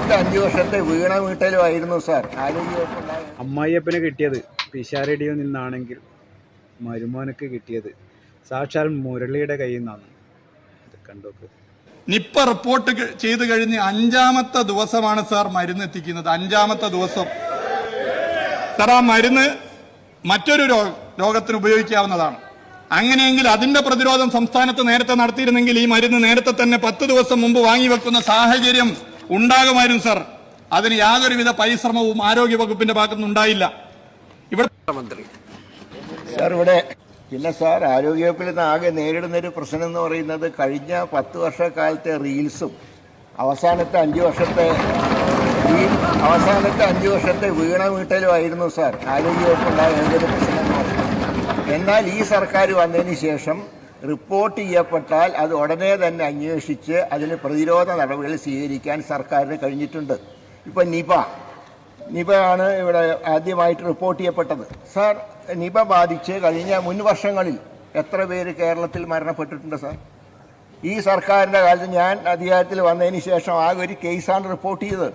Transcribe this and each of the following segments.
5 വർഷത്തെ വീണ വീട്ടലുമായിരുന്നു സാർ. അമ്മായിയപ്പനെ കിട്ടിയത് പിഷാരടിയിൽ നിന്നാണെങ്കിൽ മരുമോനക്ക് കിട്ടിയത് സാക്ഷാൽ മുരളിയുടെ കയ്യിൽ നിന്നാണ്. കണ്ടോക്ക്. നിപ്പ റിപ്പോർട്ട് ചെയ്ത് കഴിഞ്ഞ് 5ാമത്തെ ദിവസമാണ് സാർ മരുന്ന് എത്തിക്കുന്നത്. 5ാമത്തെ ദിവസം സാർ ആ മരുന്ന് മറ്റൊരു രോഗത്തിന് ഉപയോഗിക്കാവുന്നതാണ്. അങ്ങനെയെങ്കിൽ അതിന്റെ പ്രതിരോധം സംസ്ഥാനത്ത് നേരത്തെ നടത്തിയിരുന്നെങ്കിൽ ഈ മരുന്ന് നേരത്തെ തന്നെ 10 ദിവസം മുമ്പ് വാങ്ങിവെക്കുന്ന സാഹചര്യം ഉണ്ടാകുമായിരുന്നു സാർ. അതിന് യാതൊരുവിധ പരിശ്രമവും ആരോഗ്യവകുപ്പിന്റെ ഭാഗത്തുനിന്നുണ്ടായില്ല. ഇവിടെ പിന്നെ സാർ ആരോഗ്യവകുപ്പിൽ നിന്ന് ആകെ നേരിടുന്നൊരു പ്രശ്നം എന്ന് പറയുന്നത് കഴിഞ്ഞ 10 വർഷക്കാലത്തെ റീൽസും അവസാനത്തെ 5 വർഷത്തെ വീണ വീട്ടലുമായിരുന്നു സാർ ആരോഗ്യവകുപ്പുണ്ടായ ഏതൊരു പ്രശ്നം എന്ന് പറയുന്നത്. എന്നാൽ ഈ സർക്കാർ വന്നതിന് ശേഷം റിപ്പോർട്ട് ചെയ്യപ്പെട്ടാൽ അത് ഉടനെ തന്നെ അന്വേഷിച്ച് അതിന് പ്രതിരോധ നടപടികൾ സ്വീകരിക്കാൻ സർക്കാരിന് കഴിഞ്ഞിട്ടുണ്ട്. ഇപ്പം നിപ ആണ് ഇവിടെ ആദ്യമായിട്ട് റിപ്പോർട്ട് ചെയ്യപ്പെട്ടത്. സാർ, നിപ ബാധിച്ച് കഴിഞ്ഞ മുൻ വർഷങ്ങളിൽ എത്ര പേര് കേരളത്തിൽ മരണപ്പെട്ടിട്ടുണ്ട് സാർ? ഈ സർക്കാരിൻ്റെ കാലത്ത് ഞാൻ അധികാരത്തിൽ വന്നതിന് ശേഷം ആകെ ഒരു കേസാണ് റിപ്പോർട്ട് ചെയ്തത്.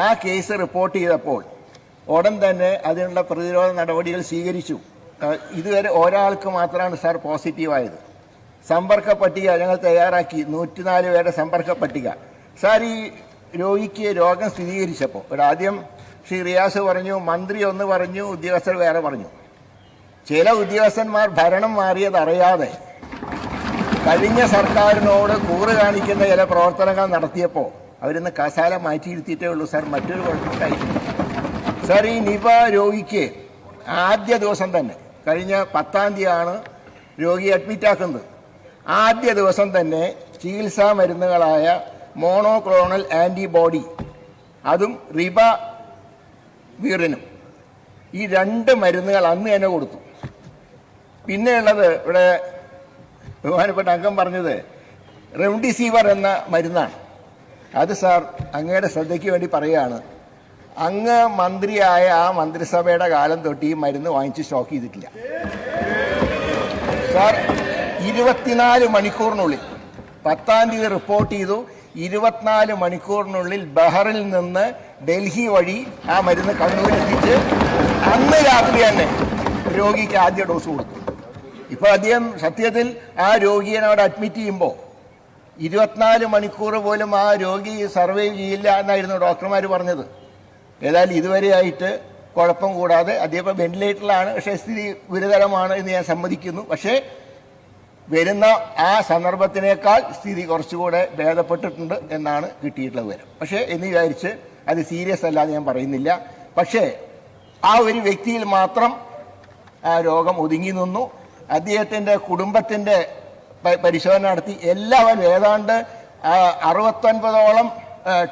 ആ കേസ് റിപ്പോർട്ട് ചെയ്തപ്പോൾ ഉടൻ തന്നെ അതിനുള്ള പ്രതിരോധ നടപടികൾ സ്വീകരിച്ചു. ഇതുവരെ ഒരാൾക്ക് മാത്രമാണ് സാർ പോസിറ്റീവായത്. സമ്പർക്ക പട്ടിക ഞങ്ങൾ തയ്യാറാക്കി, 104 പേരുടെ സമ്പർക്ക പട്ടിക. സാർ, ഈ രോഗിക്ക് രോഗം സ്ഥിരീകരിച്ചപ്പോൾ ആദ്യം ശ്രീ റിയാസ് പറഞ്ഞു, മന്ത്രി ഒന്ന് പറഞ്ഞു, ഉദ്യോഗസ്ഥർ വേറെ പറഞ്ഞു. ചില ഉദ്യോഗസ്ഥന്മാർ ഭരണം മാറിയതറിയാതെ കഴിഞ്ഞ സർക്കാരിനോട് കൂറ് കാണിക്കുന്ന ചില പ്രവർത്തനങ്ങൾ നടത്തിയപ്പോൾ അവരിന്ന് കസാല മാറ്റിയിരുത്തിയിട്ടേ ഉള്ളൂ സാർ. മറ്റൊരു കുഴപ്പമുണ്ടായിട്ടില്ല സാർ. ഈ നിപ രോഗിക്ക് ആദ്യ ദിവസം തന്നെ കഴിഞ്ഞ 10-ാം തീയതിയാണ് രോഗി അഡ്മിറ്റാക്കുന്നത്. ആദ്യ ദിവസം തന്നെ ചികിത്സാ മരുന്നുകളായ മോണോക്ലോണൽ ആൻറ്റിബോഡി, അതും റിബാവിറിനും, ഈ 2 മരുന്നുകൾ അന്ന് തന്നെ കൊടുത്തു. പിന്നെയുള്ളത് ഇവിടെ ബഹുമാനപ്പെട്ട അംഗം പറഞ്ഞത് റെംഡിസിവിർ എന്ന മരുന്നാണ്. അത് സാർ അങ്ങയുടെ ശ്രദ്ധയ്ക്ക് വേണ്ടി പറയുകയാണ്, അങ്ങ് മന്ത്രിയായ ആ മന്ത്രിസഭയുടെ കാലം തൊട്ട് ഈ മരുന്ന് വാങ്ങിച്ച് സ്റ്റോക്ക് ചെയ്തിട്ടില്ല സാർ. 24 മണിക്കൂറിനുള്ളിൽ 10-ാം തീയതി റിപ്പോർട്ട് ചെയ്തു. 24 മണിക്കൂറിനുള്ളിൽ ബഹറിൽ നിന്ന് ഡൽഹി വഴി ആ മരുന്ന് കണ്ണൂരെത്തിച്ച് അന്ന് രാത്രി തന്നെ രോഗിക്ക് ആദ്യ ഡോസ് കൊടുത്തു. ഇപ്പോൾ അദ്ദേഹം സത്യത്തിൽ ആ രോഗിയെ അവിടെ അഡ്മിറ്റ് ചെയ്യുമ്പോൾ 24 മണിക്കൂർ പോലും ആ രോഗി സർവൈവ് ചെയ്യില്ല എന്നായിരുന്നു ഡോക്ടർമാർ പറഞ്ഞത്. ഏതായാലും ഇതുവരെയായിട്ട് കുഴപ്പം കൂടാതെ അദ്ദേഹം വെന്റിലേറ്ററിലാണ്. പക്ഷേ സ്ഥിതി ഗുരുതരമാണ് എന്ന് ഞാൻ സമ്മതിക്കുന്നു. പക്ഷേ വരുന്ന ആ സന്ദർഭത്തിനേക്കാൾ സ്ഥിതി കുറച്ചുകൂടെ ഭേദപ്പെട്ടിട്ടുണ്ട് എന്നാണ് കിട്ടിയിട്ടുള്ള വിവരം. പക്ഷേ എന്ന് വിചാരിച്ച് അത് സീരിയസ് അല്ലാതെ ഞാൻ പറയുന്നില്ല. പക്ഷേ ആ ഒരു വ്യക്തിയിൽ മാത്രം ആ രോഗം ഒതുങ്ങി നിന്നു. അദ്ദേഹത്തിൻ്റെ കുടുംബത്തിൻ്റെ പരിശോധന നടത്തി എല്ലാവരും ഏതാണ്ട് 69ഓളം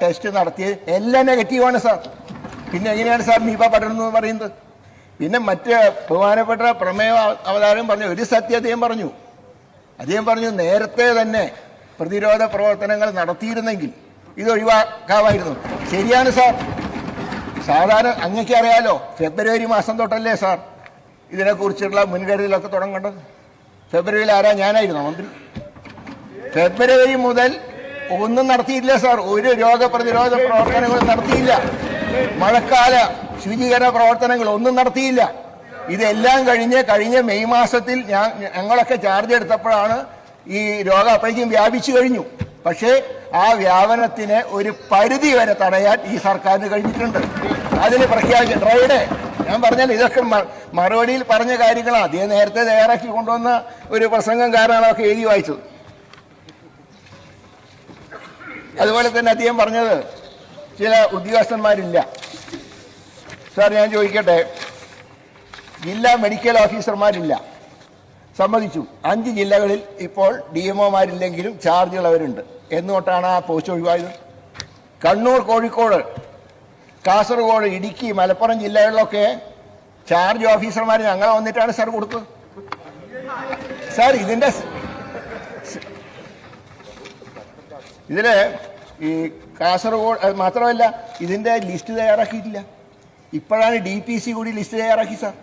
ടെസ്റ്റ് നടത്തിയത് എല്ലാം നെഗറ്റീവാണ് സാർ. പിന്നെ എങ്ങനെയാണ് സാർ നിപ പടരുന്നതെന്ന് പറയുന്നത്? പിന്നെ മറ്റ് ബഹുമാനപ്പെട്ട പ്രമേയ അവതാരം പറഞ്ഞ ഒരു സത്യം അദ്ദേഹം പറഞ്ഞു നേരത്തെ തന്നെ പ്രതിരോധ പ്രവർത്തനങ്ങൾ നടത്തിയിരുന്നെങ്കിൽ ഇത് ഒഴിവാക്കാമായിരുന്നു. ശരിയാണ് സാർ. സാധാരണ അങ്ങക്ക് അറിയാലോ, ഫെബ്രുവരി മാസം തൊട്ടല്ലേ സാർ ഇതിനെക്കുറിച്ചുള്ള മുൻകരുതലൊക്കെ തുടങ്ങേണ്ടത്. ഫെബ്രുവരിയിൽ ആരാ? ഞാനായിരുന്നു മന്ത്രി. ഫെബ്രുവരി മുതൽ ഒന്നും നടത്തിയില്ല സാർ. ഒരു രോഗപ്രതിരോധ പ്രവർത്തനങ്ങളും നടത്തിയില്ല. മഴക്കാല ശുചീകരണ പ്രവർത്തനങ്ങൾ ഒന്നും നടത്തിയില്ല. ഇതെല്ലാം കഴിഞ്ഞ മെയ് മാസത്തിൽ ഞങ്ങളൊക്കെ ചാർജ് എടുത്തപ്പോഴാണ് ഈ രോഗം അപ്പോഴേക്കും വ്യാപിച്ചു കഴിഞ്ഞു. പക്ഷേ ആ വ്യാപനത്തിന് ഒരു പരിധി വരെ തടയാൻ ഈ സർക്കാരിന് കഴിഞ്ഞിട്ടുണ്ട്. അതിന് പ്രഖ്യാപിച്ച ഡ്രൈഡേ ഞാൻ പറഞ്ഞാൽ ഇതൊക്കെ മറുപടിയിൽ പറഞ്ഞ കാര്യങ്ങളാണ്. അദ്ദേഹം നേരത്തെ തയ്യാറാക്കി കൊണ്ടുവന്ന ഒരു പ്രസംഗം കാരണമാണ് അതൊക്കെ എഴുതി വായിച്ചത്. അതുപോലെ തന്നെ അദ്ദേഹം പറഞ്ഞത് ചില ഉദ്യോഗസ്ഥന്മാരില്ല. സാർ, ഞാൻ ചോദിക്കട്ടെ, ജില്ലാ മെഡിക്കൽ ഓഫീസർമാരില്ല, സമ്മതിച്ചു. 5 ജില്ലകളിൽ ഇപ്പോൾ DMOമാരില്ലെങ്കിലും ചാർജുള്ളവരുണ്ട്. എന്നുതൊട്ടാണ് ആ പോസ്റ്റ് ഒഴിവായത്? കണ്ണൂർ, കോഴിക്കോട്, കാസർഗോഡ്, ഇടുക്കി, മലപ്പുറം ജില്ലകളിലൊക്കെ ചാർജ് ഓഫീസർമാർ ഞങ്ങൾ വന്നിട്ടാണ് സാർ കൊടുത്തത്. സാർ, ഇതിൽ ഈ കാസർഗോഡ് മാത്രമല്ല, ഇതിൻ്റെ ലിസ്റ്റ് തയ്യാറാക്കിയിട്ടില്ല. ഇപ്പോഴാണ് DPC കൂടി ലിസ്റ്റ് തയ്യാറാക്കി സാർ.